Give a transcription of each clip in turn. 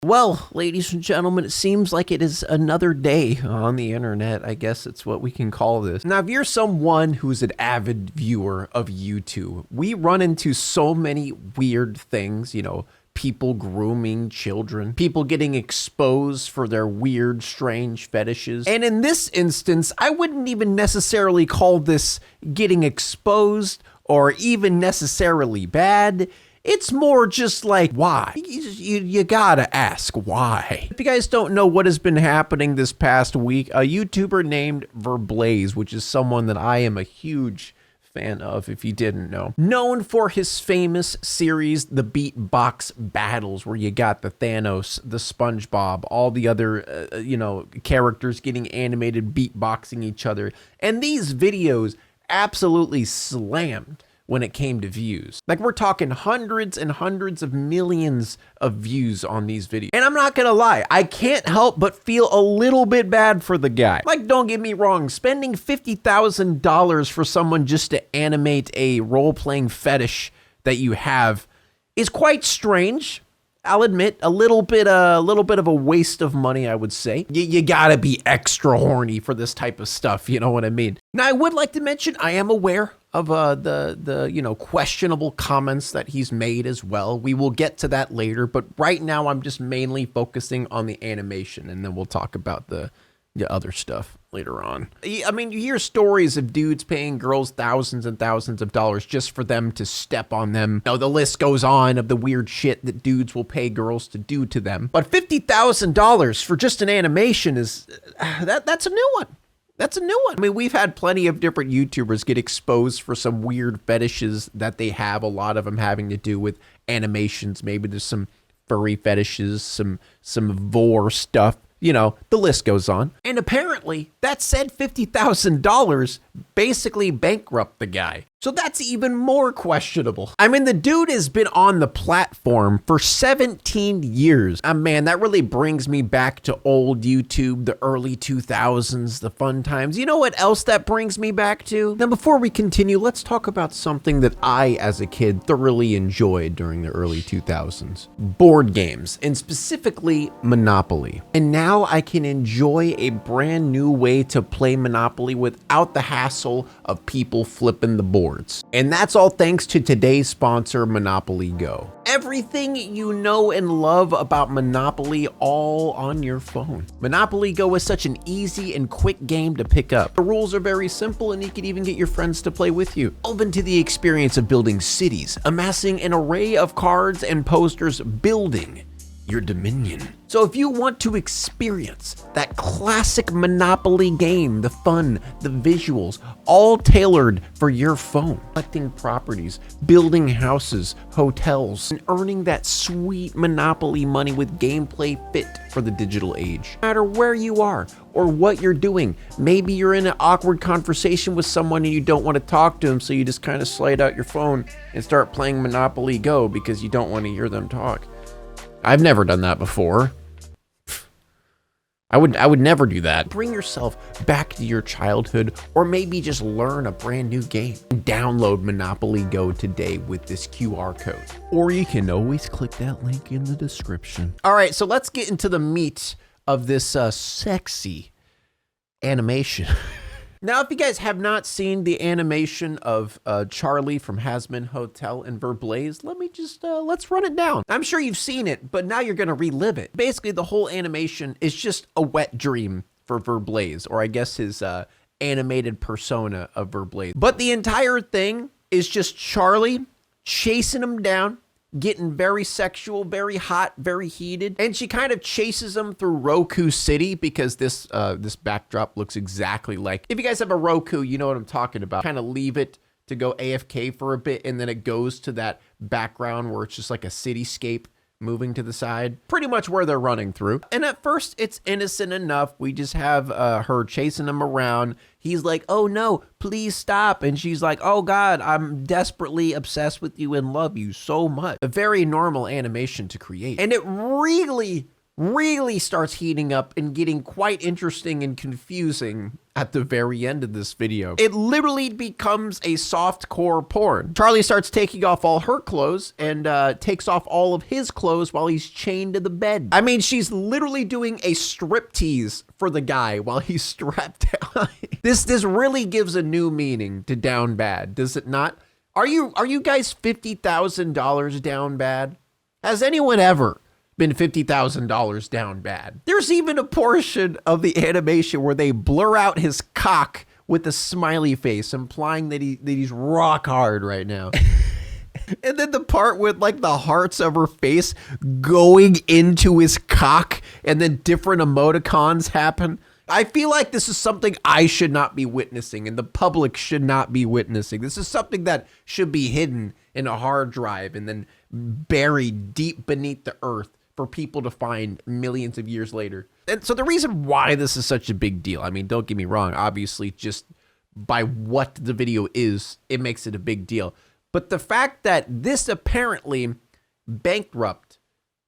Well, ladies and gentlemen, it seems like it is another day on the internet. I guess it's what we can call this. Now, if you're someone who's an avid viewer of YouTube, we run into so many weird things, people grooming children, people getting exposed for their weird, strange fetishes. And in this instance, I wouldn't even necessarily call this getting exposed or even necessarily bad. It's more just like, why? You gotta ask why. If you guys don't know what has been happening this past week, a YouTuber named Verblaze, which is someone that I am a huge fan of, if you didn't know. Known for his famous series, the Beatbox Battles, where you got the Thanos, the SpongeBob, all the other, characters getting animated, beatboxing each other. And these videos absolutely slammed when it came to views. Like, we're talking hundreds and hundreds of millions of views on these videos. And I'm not gonna lie, I can't help but feel a little bit bad for the guy. Like, don't get me wrong, spending $50,000 for someone just to animate a role-playing fetish that you have is quite strange. I'll admit, a little bit of a waste of money, I would say. You gotta be extra horny for this type of stuff, you know what I mean? Now, I would like to mention, I am aware of the questionable comments that he's made as well. We will get to that later, but right now I'm just mainly focusing on the animation, and then we'll talk about the other stuff later on. I mean, you hear stories of dudes paying girls thousands and thousands of dollars just for them to step on them. The list goes on of the weird shit that dudes will pay girls to do to them. But $50,000 for just an animation is, that's a new one. That's a new one. I mean, we've had plenty of different YouTubers get exposed for some weird fetishes that they have, a lot of them having to do with animations. Maybe there's some furry fetishes, some vor stuff. The list goes on. And apparently, that said $50,000 basically bankrupt the guy. So that's even more questionable. I mean, the dude has been on the platform for 17 years. Man, that really brings me back to old YouTube, the early 2000s, the fun times. You know what else that brings me back to? Now, before we continue, let's talk about something that I, as a kid, thoroughly enjoyed during the early 2000s. Board games, and specifically Monopoly. And now I can enjoy a brand new way to play Monopoly without the hassle of people flipping the board. And that's all thanks to today's sponsor, Monopoly Go. Everything you know and love about Monopoly all on your phone. Monopoly Go is such an easy and quick game to pick up. The rules are very simple, and you can even get your friends to play with you. Delve into the experience of building cities, amassing an array of cards and posters, building your dominion. So if you want to experience that classic Monopoly game, the fun, the visuals, all tailored for your phone, collecting properties, building houses, hotels, and earning that sweet Monopoly money with gameplay fit for the digital age. No matter where you are or what you're doing, maybe you're in an awkward conversation with someone and you don't want to talk to them, so you just kind of slide out your phone and start playing Monopoly Go because you don't want to hear them talk. I've never done that before. I would never do that. Bring yourself back to your childhood, or maybe just learn a brand new game. Download Monopoly Go today with this QR code. Or you can always click that link in the description. All right, so let's get into the meat of this sexy animation. Now, if you guys have not seen the animation of Charlie from Hazbin Hotel and Verblaze, let me just, let's run it down. I'm sure you've seen it, but now you're gonna relive it. Basically, the whole animation is just a wet dream for Verblaze, or I guess his animated persona of Verblaze. But the entire thing is just Charlie chasing him down, getting very sexual, very hot, very heated, and she kind of chases him through Roku City because this backdrop looks exactly like, if you guys have a Roku, you know what I'm talking about. Kind of leave it to go AFK for a bit, and then it goes to that background where it's just like a cityscape moving to the side, pretty much where they're running through. And at first it's innocent enough. We just have her chasing him around. He's like, oh no, please stop. And she's like, oh God, I'm desperately obsessed with you and love you so much. A very normal animation to create. And it really really starts heating up and getting quite interesting and confusing at the very end of this video. It literally becomes a softcore porn. Charlie starts taking off all her clothes and takes off all of his clothes while he's chained to the bed. I mean, she's literally doing a striptease for the guy while he's strapped down. This really gives a new meaning to down bad, does it not? Are you guys $50,000 down bad? Has anyone ever been $50,000 down bad? There's even a portion of the animation where they blur out his cock with a smiley face, implying that he's rock hard right now. And then the part with like the hearts of her face going into his cock and then different emoticons happen. I feel like this is something I should not be witnessing and the public should not be witnessing. This is something that should be hidden in a hard drive and then buried deep beneath the earth for people to find millions of years later. And so the reason why this is such a big deal, I mean, don't get me wrong, obviously just by what the video is, it makes it a big deal. But the fact that this apparently bankrupt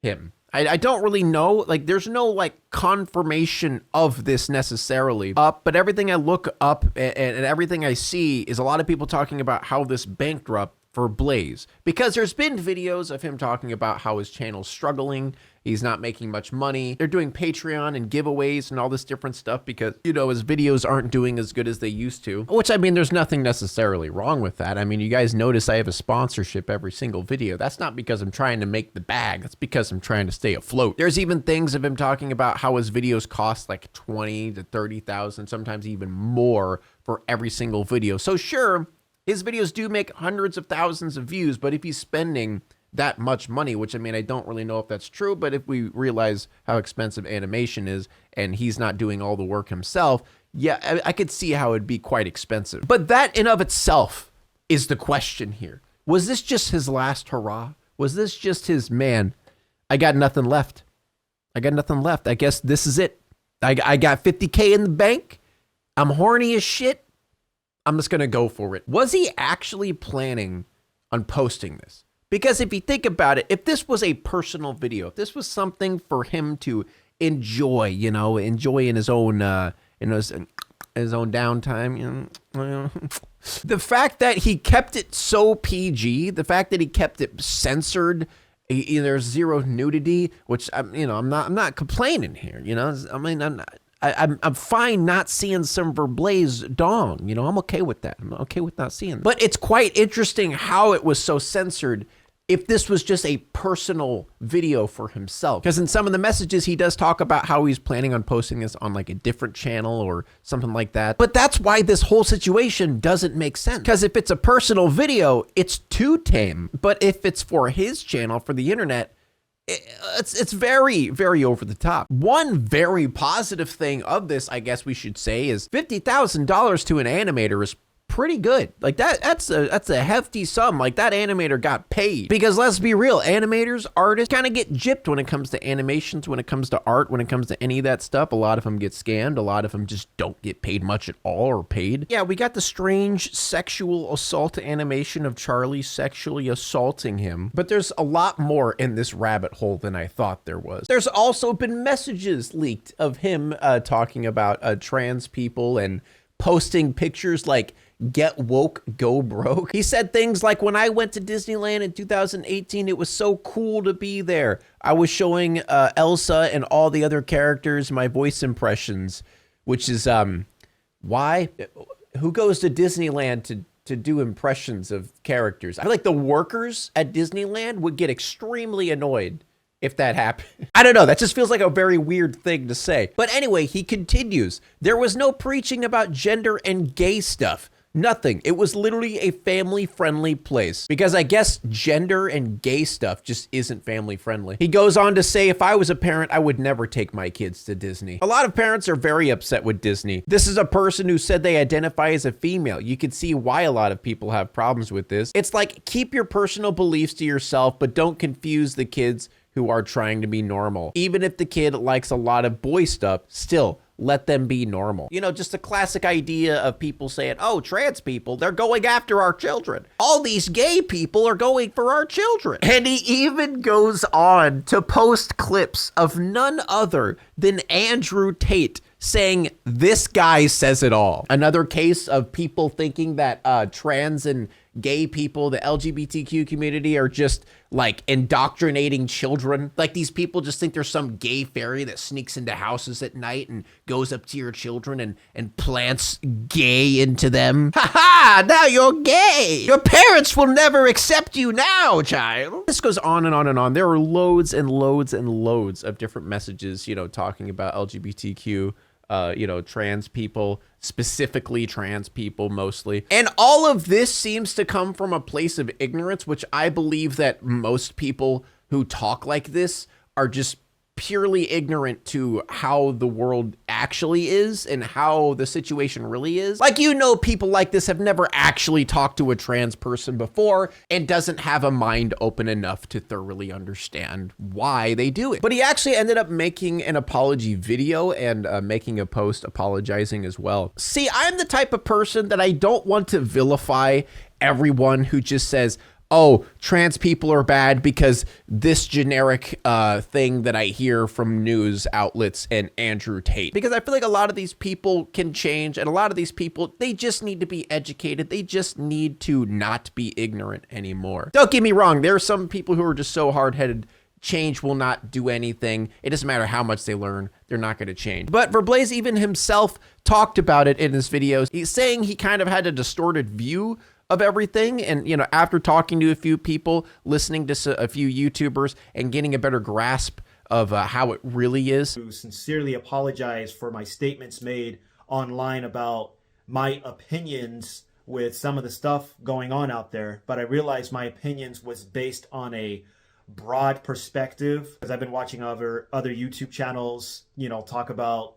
him, I don't really know, like there's no like confirmation of this necessarily, but everything I look up and everything I see is a lot of people talking about how this bankrupt for Blaze, because there's been videos of him talking about how his channel's struggling, he's not making much money, they're doing Patreon and giveaways and all this different stuff because, you know, his videos aren't doing as good as they used to, which I mean, there's nothing necessarily wrong with that. I mean, you guys notice I have a sponsorship every single video. That's not because I'm trying to make the bag, that's because I'm trying to stay afloat. There's even things of him talking about how his videos cost like 20 to 30,000, sometimes even more for every single video. So sure, his videos do make hundreds of thousands of views, but if he's spending that much money, which I mean, I don't really know if that's true, but if we realize how expensive animation is and he's not doing all the work himself, yeah, I could see how it'd be quite expensive. But that in of itself is the question here. Was this just his last hurrah? Was this just his, man, I got nothing left. I got nothing left. I guess this is it. I got 50K in the bank. I'm horny as shit. I'm just going to go for it. Was he actually planning on posting this? Because if you think about it, if this was a personal video, if this was something for him to enjoy, you know, enjoy in his own, his own downtime, you know, the fact that he kept it so PG, the fact that he kept it censored, there's zero nudity, which I'm not complaining here, you know. I mean, I'm fine not seeing some Verblaze dong, you know, I'm okay with that. I'm okay with not seeing that. But it's quite interesting how it was so censored if this was just a personal video for himself. Because in some of the messages, he does talk about how he's planning on posting this on like a different channel or something like that. But that's why this whole situation doesn't make sense. Because if it's a personal video, it's too tame. But if it's for his channel, for the internet, it's very, very over the top. One very positive thing of this, I guess we should say, is $50,000 to an animator is pretty good. Like that's a hefty sum. Like that animator got paid. Because let's be real, animators, artists kind of get gypped when it comes to animations, when it comes to art, when it comes to any of that stuff. A lot of them get scammed. A lot of them just don't get paid much at all or paid. Yeah, we got the strange sexual assault animation of Charlie sexually assaulting him. But there's a lot more in this rabbit hole than I thought there was. There's also been messages leaked of him talking about trans people and posting pictures like "get woke, go broke." He said things like, "When I went to Disneyland in 2018, it was so cool to be there. I was showing Elsa and all the other characters my voice impressions," which is why? Who goes to Disneyland to do impressions of characters? I feel like the workers at Disneyland would get extremely annoyed if that happened. I don't know, that just feels like a very weird thing to say. But anyway, he continues, "There was no preaching about gender and gay stuff. Nothing. It was literally a family-friendly place." Because I guess gender and gay stuff just isn't family-friendly. He goes on to say, "If I was a parent, I would never take my kids to Disney." A lot of parents are very upset with Disney. This is a person who said they identify as a female. You can see why a lot of people have problems with this. It's like, keep your personal beliefs to yourself, but don't confuse the kids who are trying to be normal. Even if the kid likes a lot of boy stuff, still, let them be normal. You know, just a classic idea of people saying, oh, trans people, they're going after our children. All these gay people are going for our children. And he even goes on to post clips of none other than Andrew Tate saying, this guy says it all. Another case of people thinking that trans and gay people, the LGBTQ community, are just like indoctrinating children. Like these people just think there's some gay fairy that sneaks into houses at night and goes up to your children and plants gay into them. Ha ha, now you're gay. Your parents will never accept you now, child. This goes on and on and on. There are loads and loads and loads of different messages, you know, talking about LGBTQ, you know, trans people, specifically trans people mostly. And all of this seems to come from a place of ignorance, which I believe that most people who talk like this are just purely ignorant to how the world actually is and how the situation really is. Like, you know, people like this have never actually talked to a trans person before and doesn't have a mind open enough to thoroughly understand why they do it. But he actually ended up making an apology video and making a post apologizing as well. See, I'm the type of person that I don't want to vilify everyone who just says, oh, trans people are bad because this generic thing that I hear from news outlets and Andrew Tate. Because I feel like a lot of these people can change, and a lot of these people, they just need to be educated. They just need to not be ignorant anymore. Don't get me wrong. There are some people who are just so hard-headed, change will not do anything. It doesn't matter how much they learn, they're not going to change. But Verblaze even himself talked about it in his videos. He's saying he kind of had a distorted view of everything. And, you know, after talking to a few people, listening to a few YouTubers and getting a better grasp of how it really is. To sincerely apologize for my statements made online about my opinions with some of the stuff going on out there. But I realized my opinions was based on a broad perspective, because I've been watching other YouTube channels, you know, talk about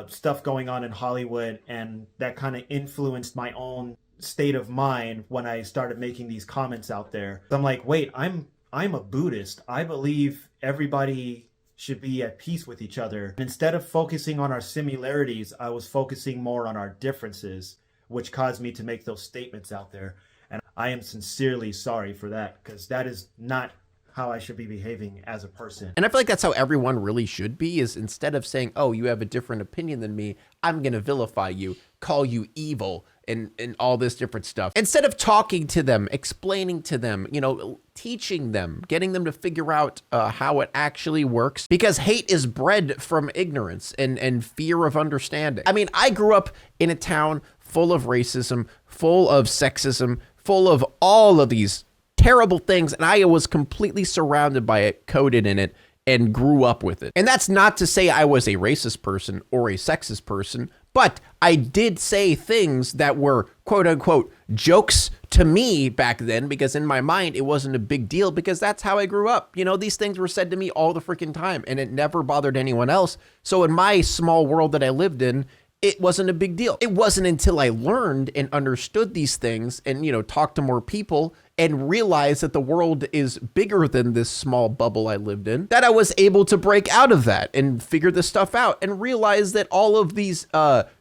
stuff going on in Hollywood, and that kind of influenced my own state of mind when I started making these comments out there. I'm like, wait, I'm a Buddhist. I believe everybody should be at peace with each other. Instead of focusing on our similarities, I was focusing more on our differences, which caused me to make those statements out there. And I am sincerely sorry for that, because that is not how I should be behaving as a person. And I feel like that's how everyone really should be, is instead of saying, oh, you have a different opinion than me, I'm going to vilify you, call you evil, and all this different stuff. Instead of talking to them, explaining to them, you know, teaching them, getting them to figure out how it actually works, because hate is bred from ignorance and fear of understanding. I mean, I grew up in a town full of racism, full of sexism, full of all of these terrible things, and I was completely surrounded by it, coded in it, and grew up with it. And that's not to say I was a racist person or a sexist person, but I did say things that were quote unquote jokes to me back then, because in my mind it wasn't a big deal, because that's how I grew up. You know, these things were said to me all the freaking time, and it never bothered anyone else. So in my small world that I lived in, it wasn't a big deal. It wasn't until I learned and understood these things and, you know, talked to more people and realized that the world is bigger than this small bubble I lived in, that I was able to break out of that and figure this stuff out and realize that all of these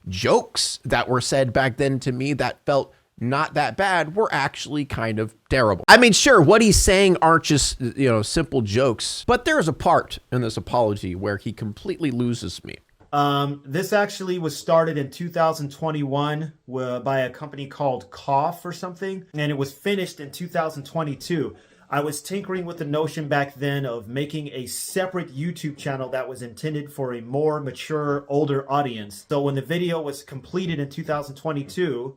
jokes that were said back then to me that felt not that bad were actually kind of terrible. I mean, sure, what he's saying aren't just, you know, simple jokes, but there's a part in this apology where he completely loses me. This actually was started in 2021 by a company called Cough or something, and it was finished in 2022. I was tinkering with the notion back then of making a separate YouTube channel that was intended for a more mature, older audience. So when the video was completed in 2022,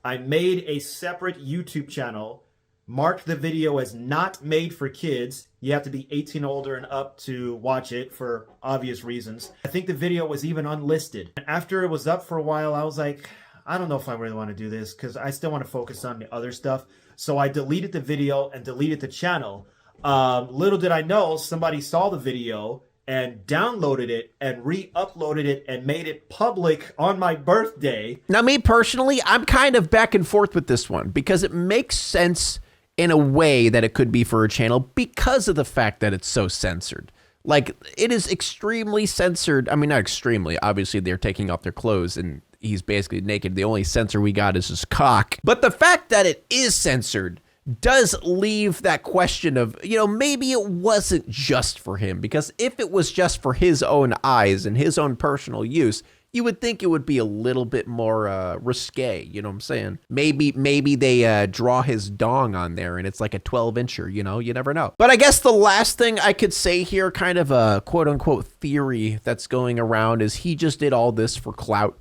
I made a separate YouTube channel, marked the video as not made for kids. You have to be 18 older and up to watch it for obvious reasons. I think the video was even unlisted. After it was up for a while, I was like, I don't know if I really want to do this, because I still want to focus on the other stuff. So I deleted the video and deleted the channel. Little did I know, somebody saw the video and downloaded it and re-uploaded it and made it public on my birthday. Now, me personally, I'm kind of back and forth with this one, because it makes sense in a way that it could be for a channel because of the fact that it's so censored. Like, it is extremely censored. I mean, not extremely. Obviously, they're taking off their clothes and he's basically naked. The only censor we got is his cock. But the fact that it is censored does leave that question of, you know, maybe it wasn't just for him. Because if it was just for his own eyes and his own personal use, you would think it would be a little bit more risque, you know what I'm saying? Maybe they draw his dong on there and it's like a 12-incher, you know? You never know. But I guess the last thing I could say here, kind of a quote-unquote theory that's going around, is he just did all this for clout.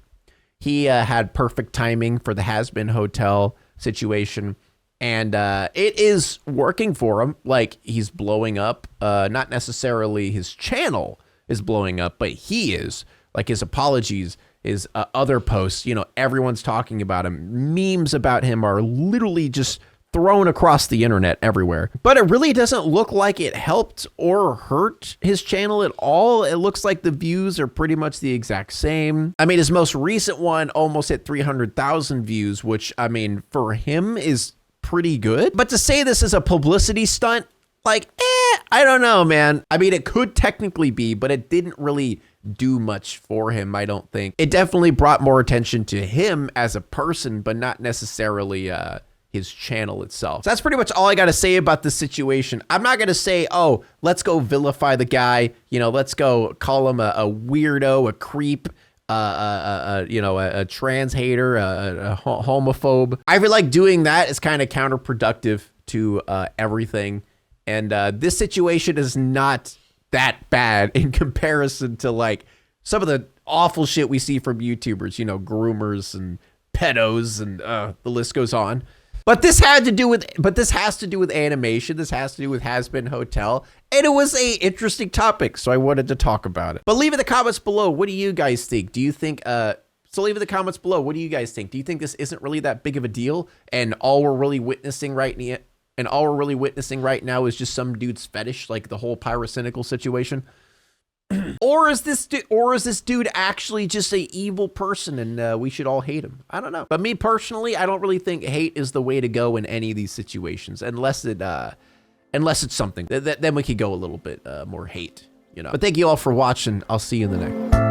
He had perfect timing for the Hazbin Hotel situation, and it is working for him. Like, he's blowing up. Not necessarily his channel is blowing up, but he is. Like, his apologies, his other posts, you know, everyone's talking about him. Memes about him are literally just thrown across the internet everywhere. But it really doesn't look like it helped or hurt his channel at all. It looks like the views are pretty much the exact same. I mean, his most recent one almost hit 300,000 views, which, I mean, for him is pretty good. But to say this is a publicity stunt, like, I don't know, man. I mean, it could technically be, but it didn't really do much for him, I don't think. It definitely brought more attention to him as a person, but not necessarily his channel itself. So that's pretty much all I got to say about this situation. I'm not going to say, oh, let's go vilify the guy. You know, let's go call him a weirdo, a creep, you know, a trans hater, a homophobe. I feel like doing that is kind of counterproductive to everything. And this situation is not that bad in comparison to like some of the awful shit we see from YouTubers, you know, groomers and pedos, and the list goes on. But this has to do with animation. This has to do with Hazbin Hotel, and it was a interesting topic, so I wanted to talk about it. But leave in the comments below, what do you guys think? Do you think so leave in the comments below, what do you guys think? Do you think this isn't really that big of a deal, and all we're really witnessing right now is just some dude's fetish, like the whole pyrocynical situation? Or is this dude actually just a evil person and we should all hate him? I don't know. But me personally, I don't really think hate is the way to go in any of these situations, unless it's something. Then we could go a little bit more hate, you know. But thank you all for watching. I'll see you in the next.